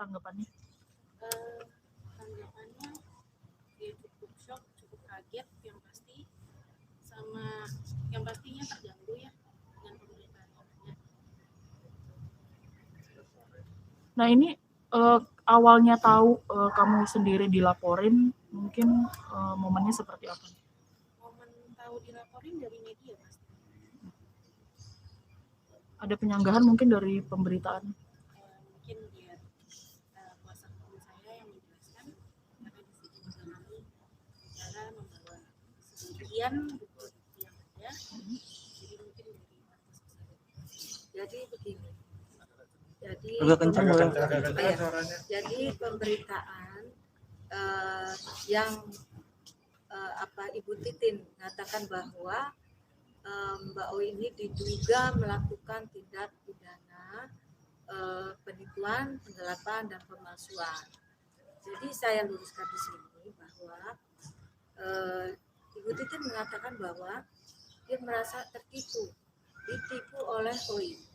tanggapannya? Tanggapannya ya cukup shock, cukup kaget yang pasti, sama yang pastinya terganggu ya dengan pemberitaan orangnya. Nah ini awalnya tahu kamu sendiri dilaporin, mungkin momennya seperti apa? Momen tahu dilaporin dari media pasti. Ada penyanggahan mungkin dari pemberitaan? Mungkin dia kuasa hukum saya yang menjelaskan, karena di sini juga kami bicara membawa sebagian bukti yang ada, jadi mungkin dari atas ke sana. Jadi begini. Jadi pemberitaan yang Ibu Titin mengatakan bahwa Mbak Oi ini diduga melakukan tindak pidana penipuan, penggelapan, dan pemalsuan. Jadi saya luruskan di sini bahwa Ibu Titin mengatakan bahwa dia merasa ditipu oleh Oi.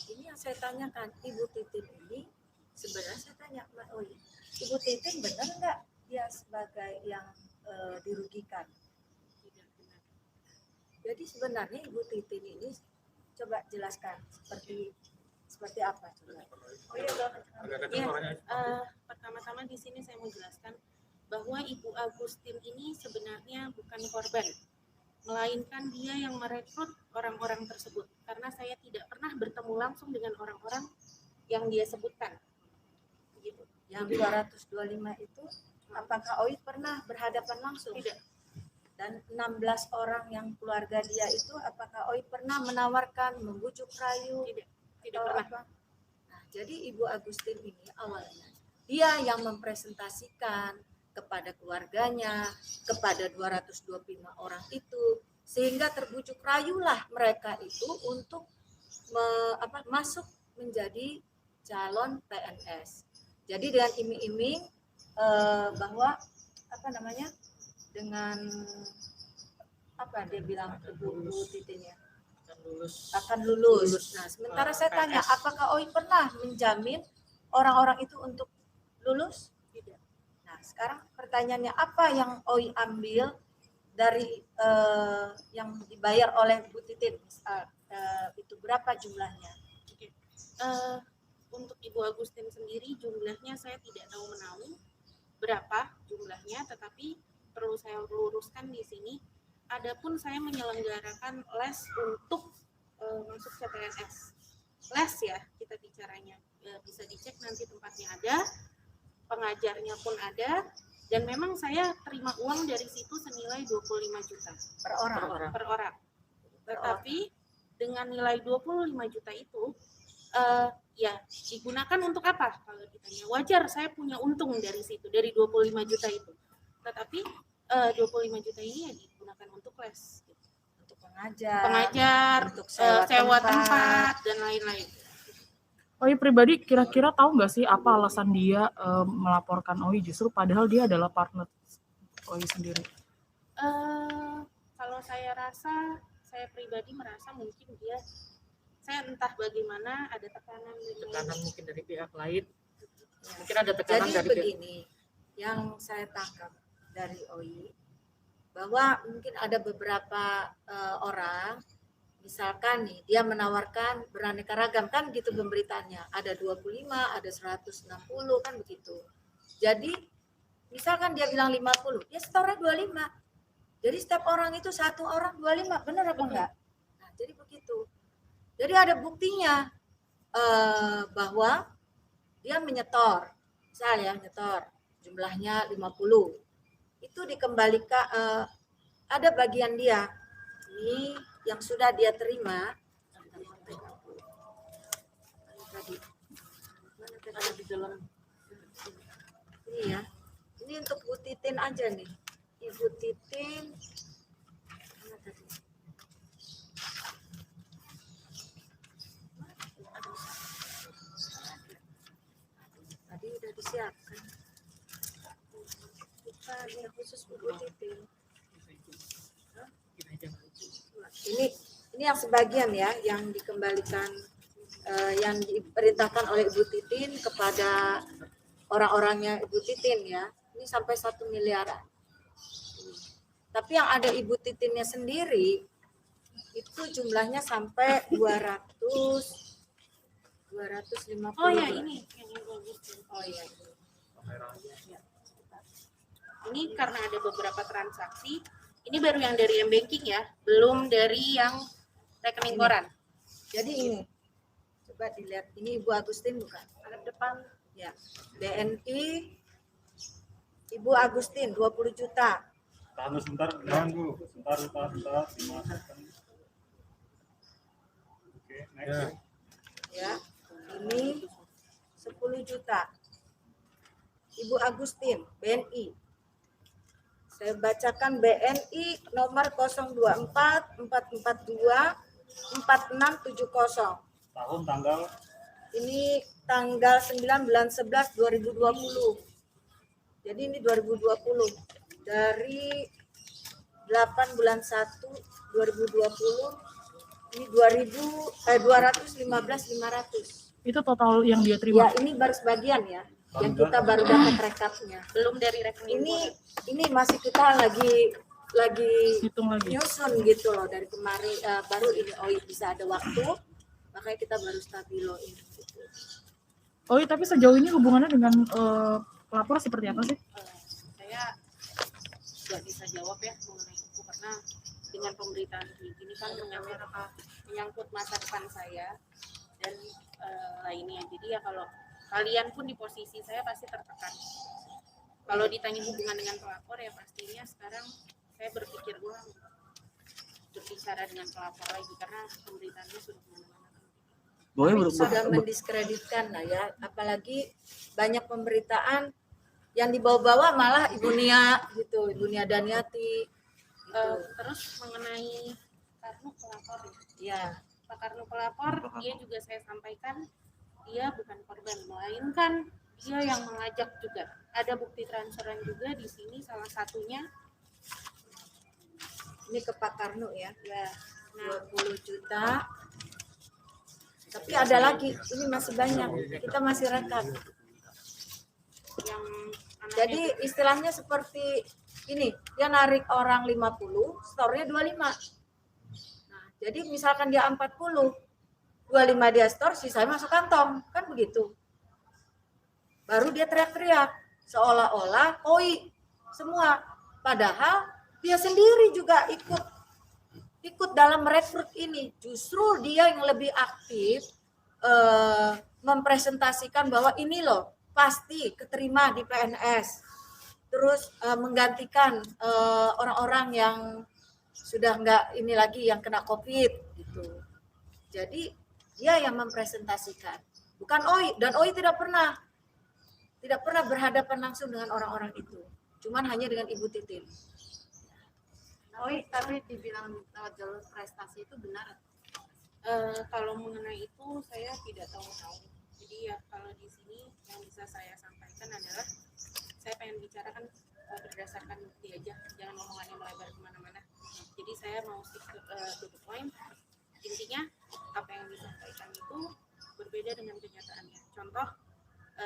Ini yang saya tanyakan, Ibu Titin ini sebenarnya saya tanya Mbak Oi, Ibu Titin benar nggak dia sebagai yang dirugikan? Tidak benar. Jadi sebenarnya Ibu Titin ini coba jelaskan seperti apa? Coba. Pertama-tama di sini saya mau jelaskan bahwa Ibu Agustin ini sebenarnya bukan korban, melainkan dia yang merekrut orang-orang tersebut, karena saya tidak pernah bertemu langsung dengan orang-orang yang dia sebutkan. Begitu. Yang 225 itu apakah Oi pernah berhadapan langsung? Tidak. Dan 16 orang yang keluarga dia itu apakah Oi pernah menawarkan, membujuk rayu? Tidak pernah. Nah, jadi Ibu Agustin ini awalnya dia yang mempresentasikan kepada keluarganya, kepada 225 orang itu, sehingga terbujuk rayulah mereka itu untuk masuk menjadi calon PNS. Jadi dengan iming-iming bahwa dengan dia bilang Ibu Titinnya akan lulus. Nah, sementara saya tanya, apakah Oi pernah menjamin orang-orang itu untuk lulus? Tidak. Nah, sekarang pertanyaannya, apa yang Oi ambil dari yang dibayar oleh Bu Titin? Itu berapa jumlahnya? Untuk Ibu Agustin sendiri jumlahnya saya tidak tahu menahu berapa jumlahnya, tetapi perlu saya luruskan di sini. Adapun saya menyelenggarakan les untuk masuk CPNS. Les ya kita bicaranya, bisa dicek nanti tempatnya ada, pengajarnya pun ada, dan memang saya terima uang dari situ senilai 25 juta per orang. Tetapi dengan nilai 25 juta itu ya digunakan untuk apa? Kalau ditanya, wajar saya punya untung dari situ, dari 25 juta itu. Tetapi 25 juta ini ya digunakan untuk les, gitu. Untuk pengajar, untuk sewa tempat dan lain-lain. Oi pribadi kira-kira tahu nggak sih apa alasan dia melaporkan Oi justru padahal dia adalah partner Oi sendiri? Kalau saya pribadi merasa mungkin saya entah bagaimana ada tekanan mungkin dari pihak lain. Mungkin ada tekanan. Jadi begini, yang saya tangkap dari Oi bahwa mungkin ada beberapa orang, misalkan nih dia menawarkan beraneka ragam, kan gitu pemberitaannya, ada 25, ada 160 kan begitu. Jadi misalkan dia bilang 50, dia setornya 25. Jadi setiap orang itu satu orang 25, benar apa enggak? Nah, jadi begitu. Jadi ada buktinya bahwa dia menyetor, misalnya nyetor jumlahnya 50. Itu dikembalikan, ada bagian dia ini yang sudah dia terima ini ya, ini untuk Bu Titin aja nih, Ibu Titin mana tadi? Tadi udah disiapkan. Ini khusus Bu Titin. Ini yang sebagian ya yang dikembalikan yang diperintahkan oleh Ibu Titin kepada orang-orangnya Ibu Titin ya, ini sampai 1 miliaran. Tapi yang ada Ibu Titinnya sendiri itu jumlahnya sampai 250. Oh ya ini yang bagus. Oh iya. Ini karena ada beberapa transaksi. Ini baru yang dari M-Banking ya, belum dari yang rekening koran. Jadi ini coba dilihat, ini Ibu Agustin bukan? Ada depan ya. BNI Ibu Agustin 20 juta. Tahan sebentar, jangan Bu. Sebentar. Dimasukkan. Oke, next. Ya. Ini 10 juta. Ibu Agustin, BNI. Saya bacakan BNI nomor 024 442 4670. Tahun tanggal Ini tanggal 9 bulan 11 2020. Jadi ini 2020. Dari 8 bulan 1 2020 ini 215.500. Itu total yang dia Ya, terima. ini baru sebagian ya. Yang kita baru dapat rekapnya. Belum dari rekening Ini masih kita lagi Hitung lagi. nyusun gitu loh dari kemarin, baru ini bisa ada waktu, makanya kita baru stabiloin gitu. Oh iya, tapi sejauh ini hubungannya dengan pelapor seperti apa sih? saya nggak bisa jawab ya mengenai itu karena dengan pemberitaan ini kan menyangkut masa depan saya dan lainnya. Jadi ya kalau kalian pun di posisi saya pasti tertekan. Kalau ditanya hubungan dengan pelapor ya pastinya sekarang saya berpikir ulang berbicara dengan pelapor lagi karena pemberitaannya sudah kemana-mana. Sudah mendiskreditkan lah ya, apalagi banyak pemberitaan yang dibawa-bawa malah Ibu Nia gitu, Ibu Nia Daniati. Terus mengenai Karnu pelapor Ya, Pak Karnu pelapor, dia juga saya sampaikan dia bukan korban, melainkan dia yang mengajak juga. Ada bukti transferan juga di sini, salah satunya ini ke Pak Karnu ya, ya. Nah, 20 juta. Tapi ada lagi, ini masih banyak, kita masih rekap. yang anaknya Jadi istilahnya seperti ini, dia narik orang 50, store-nya 25. Nah, jadi misalkan dia 40, 25 dia store, sisanya masuk kantong, kan begitu. Baru dia teriak-teriak, seolah-olah koi semua. Padahal dia sendiri juga ikut dalam rekrut ini. Justru dia yang lebih aktif mempresentasikan bahwa ini loh pasti keterima di PNS. Terus menggantikan orang-orang yang sudah enggak ini lagi yang kena COVID gitu. Jadi dia yang mempresentasikan, bukan OI, dan OI tidak pernah berhadapan langsung dengan orang-orang itu. Cuman hanya dengan Ibu Titin. OI tapi dibilang jalur prestasi itu benar? kalau mengenai itu saya tidak tahu. Jadi ya kalau di sini yang bisa saya sampaikan adalah saya pengen bicarakan berdasarkan bukti aja, jangan omongannya melebar kemana-mana. Jadi saya mau stick to the point. Intinya apa yang disampaikan itu berbeda dengan kenyataannya. Contoh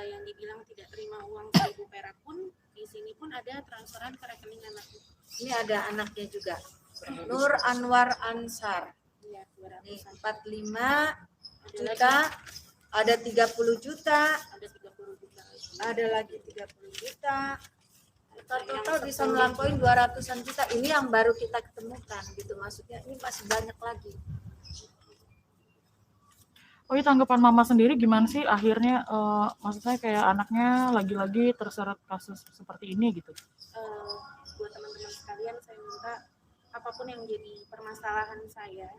yang dibilang tidak terima uang 1.000 perak pun di sini pun ada transferan ke rekening anaknya. Ini ada anaknya juga, Nur Anwar Ansar. Iya, Ini 200. 45 juta, ada 30 juta, Ada 30 juta. ada lagi 30 juta. Total bisa melampaui 200-an juta. Ini yang baru kita ketemukan gitu, maksudnya ini masih banyak lagi. Oh iya, tanggapan mama sendiri gimana sih akhirnya, maksud saya kayak anaknya lagi-lagi terseret kasus seperti ini gitu? Buat teman-teman sekalian saya minta apapun yang jadi permasalahan saya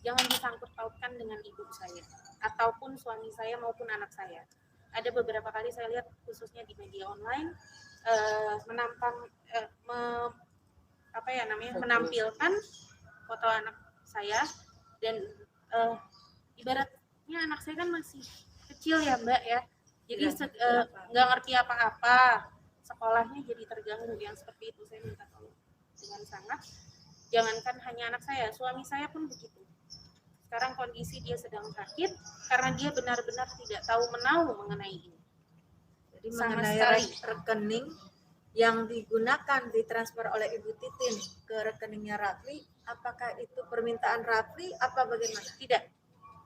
jangan disangkut pautkan dengan ibu saya ataupun suami saya maupun anak saya. Ada beberapa kali saya lihat khususnya di media online menampilkan foto anak saya dan ibaratnya anak saya kan masih kecil ya Mbak ya, jadi nggak ngerti apa-apa, sekolahnya jadi terganggu. Yang seperti itu saya minta tolong dengan sangat, jangankan hanya anak saya, suami saya pun begitu. Sekarang kondisi dia sedang sakit karena dia benar-benar tidak tahu menahu mengenai ini. Jadi Sama mengenai sekali. rekening yang digunakan ditransfer oleh Ibu Titin ke rekeningnya Rafli, apakah itu permintaan Rafli apa bagaimana? Tidak,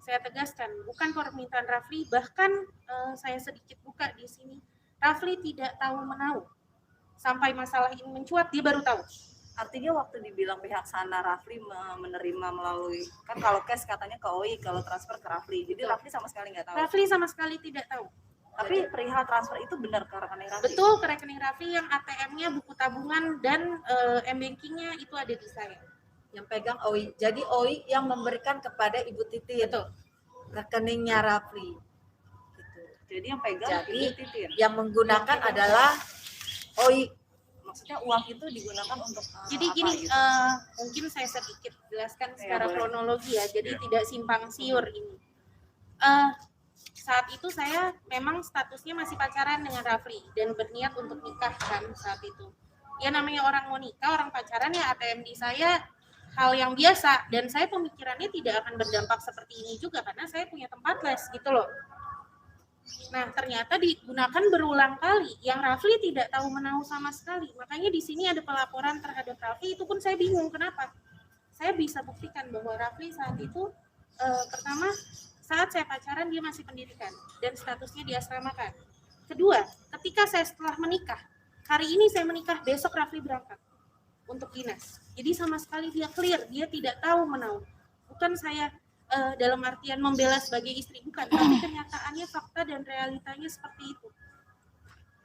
saya tegaskan bukan permintaan Rafli. Bahkan saya sedikit buka di sini, Rafli tidak tahu menahu sampai masalah ini mencuat dia baru tahu. Artinya waktu dibilang pihak sana Rafli menerima melalui, kan kalau cash katanya ke OI, kalau transfer ke Rafli. Jadi Betul. Rafli sama sekali nggak tahu. Rafli sama sekali tidak tahu. Tapi perihal transfer itu benar ke rekening Rafli. Betul, ke rekening Rafli yang ATM-nya, buku tabungan, dan m-banking-nya itu ada di saya. Yang pegang OI. Jadi OI yang memberikan kepada Ibu Titin. Betul. Rekeningnya Rafli. Gitu. Jadi yang pegang Jadi, Ibu Titin. yang menggunakan adalah OI. Maksudnya uang itu digunakan untuk Jadi apa gini, gitu? mungkin saya sedikit jelaskan Ya, secara boleh. kronologi ya, jadi tidak simpang siur ini. Saat itu saya memang statusnya masih pacaran dengan Rafli dan berniat untuk nikah kan saat itu. Ya namanya orang mau nikah, orang pacaran ya ATM di saya hal yang biasa, dan saya pemikirannya tidak akan berdampak seperti ini juga karena saya punya tempat les gitu loh. Nah, ternyata digunakan berulang kali yang Rafli tidak tahu menahu sama sekali. Makanya di sini ada pelaporan terhadap Rafli, itu pun saya bingung kenapa. Saya bisa buktikan bahwa Rafli saat itu pertama saat saya pacaran dia masih pendidikan dan statusnya diasramakan. Kedua, ketika saya setelah menikah, hari ini saya menikah, besok Rafli berangkat untuk dinas. Jadi sama sekali dia clear, dia tidak tahu menahu. Bukan saya dalam artian membela sebagai istri, bukan, tapi kenyataannya fakta dan realitanya seperti itu.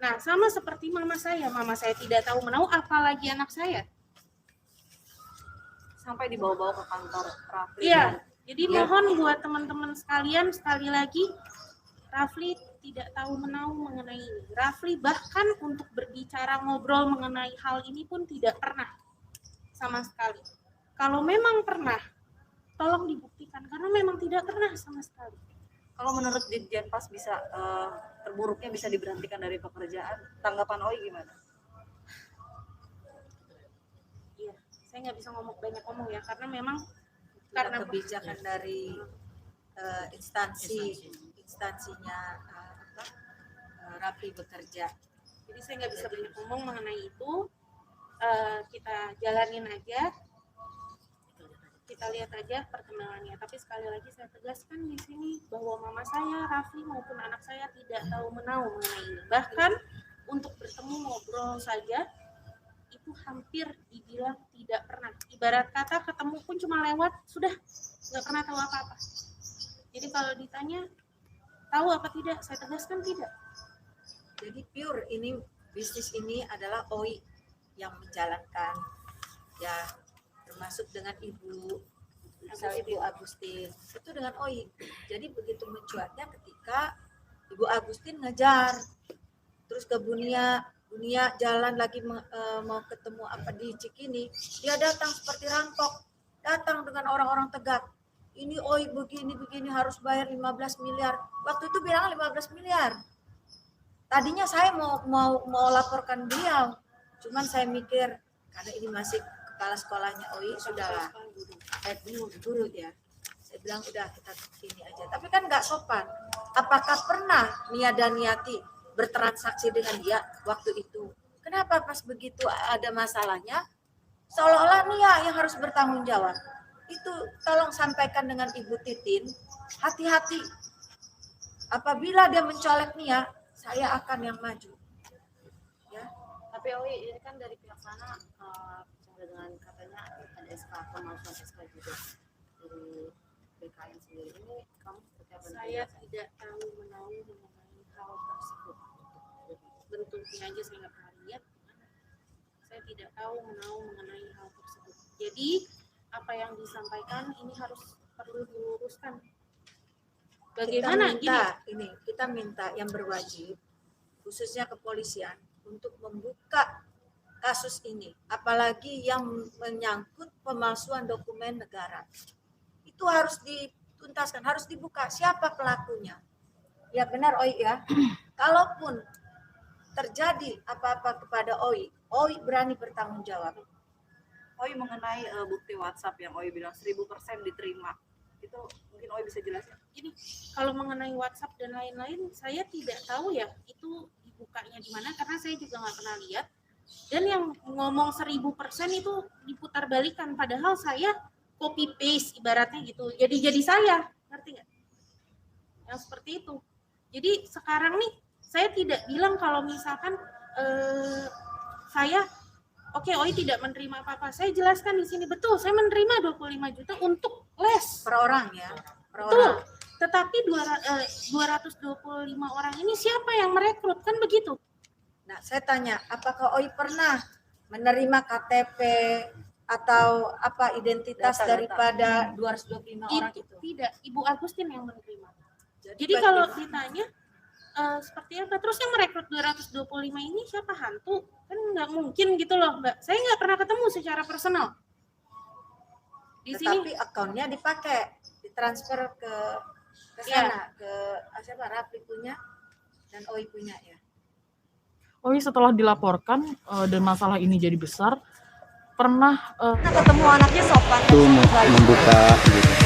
Nah, sama seperti mama saya tidak tahu menahu, apalagi anak saya. Sampai dibawa-bawa ke kantor Rafli. Iya, jadi mohon buat teman-teman sekalian, sekali lagi, Rafli tidak tahu menahu mengenai ini. Rafli bahkan untuk berbicara ngobrol mengenai hal ini pun tidak pernah sama sekali. Kalau memang pernah, tolong dibuktikan karena memang tidak pernah sama sekali. Kalau menurut Ditjen Pas bisa terburuknya bisa diberhentikan dari pekerjaan, tanggapan OI gimana? Iya, saya nggak bisa banyak ngomong ya karena memang Karena kebijakan dari instansinya Rafli bekerja. jadi saya nggak bisa banyak ngomong mengenai itu. Kita jalanin aja, kita lihat aja perkembangannya. Tapi sekali lagi saya tegaskan di sini bahwa mama saya, Rafli maupun anak saya tidak tahu menahu mengenai ini. Bahkan untuk bertemu ngobrol saja itu hampir dibilang tidak pernah. Ibarat kata ketemu pun cuma lewat, sudah nggak pernah tahu apa-apa. Jadi kalau ditanya tahu apa tidak, saya tegaskan tidak. Jadi pure ini bisnis ini adalah OI yang menjalankan, ya termasuk dengan Ibu Agustin itu dengan OI. Jadi begitu mencuatnya ketika Ibu Agustin ngejar, terus ke Bunia jalan lagi mau ketemu apa di Cikini, dia datang seperti rampok, datang dengan orang-orang tegak. Ini OI begini harus bayar 15 miliar. Waktu itu bilang 15 miliar. Tadinya saya mau laporkan beliau, cuman saya mikir karena ini masih kepala sekolahnya OI, sudahlah. Guru ya. Saya bilang udah kita sini aja. Tapi kan nggak sopan. Apakah pernah Nia Daniati bertransaksi dengan dia waktu itu? Kenapa pas begitu ada masalahnya seolah-olah Nia yang harus bertanggung jawab? Itu tolong sampaikan dengan Ibu Titin, hati-hati. Apabila dia mencolek Nia, saya akan yang maju. Ya. Tapi OI ini kan dari pihak sana bicara dengan katanya ada SK pemalsuan SK juga dari BKN sendiri. Ini kamu seperti apa? Saya tidak tahu menahu mengenai hal tersebut. Bentuknya aja saya nggak pernah lihat. Saya tidak tahu menahu mengenai hal tersebut. Jadi apa yang disampaikan ini harus perlu diluruskan. Bagaimana kita minta yang berwajib, khususnya kepolisian, untuk membuka kasus ini, apalagi yang menyangkut pemalsuan dokumen negara. Itu harus dituntaskan, harus dibuka siapa pelakunya. Ya benar OI ya. Kalaupun terjadi apa-apa kepada OI berani bertanggung jawab. OI mengenai bukti WhatsApp yang OI bilang 1000% diterima. Itu mungkin Oi bisa jelasin. Gini, kalau mengenai WhatsApp dan lain-lain, saya tidak tahu ya itu dibukanya di mana karena saya juga nggak pernah lihat. Dan yang ngomong 1000% itu diputar balikan, padahal saya copy paste ibaratnya gitu. Jadi saya, ngerti nggak? Yang seperti itu. Jadi sekarang nih saya tidak bilang kalau misalkan saya Oi tidak menerima apa-apa. Saya jelaskan di sini betul, saya menerima 25 juta untuk les. Per orang ya. Per Betul. orang. Tetapi 225 orang ini siapa yang merekrut? Kan begitu. Nah, saya tanya, apakah Oi pernah menerima KTP atau apa identitas Data. daripada 225 orang itu? Tidak, Ibu Agustin yang menerima. Jadi baik, kalau Ibu. ditanya seperti apa, terus yang merekrut 225 ini siapa? Hantu? Kan nggak mungkin gitu loh, Mbak. Saya nggak pernah ketemu secara personal. Di Tetapi sini akunnya dipakai, ditransfer ke Iya. sana, ke siapa? Rafli punya dan Oi punya ya. Oi setelah dilaporkan dan masalah ini jadi besar, pernah ketemu anaknya sopan itu membuka gitu.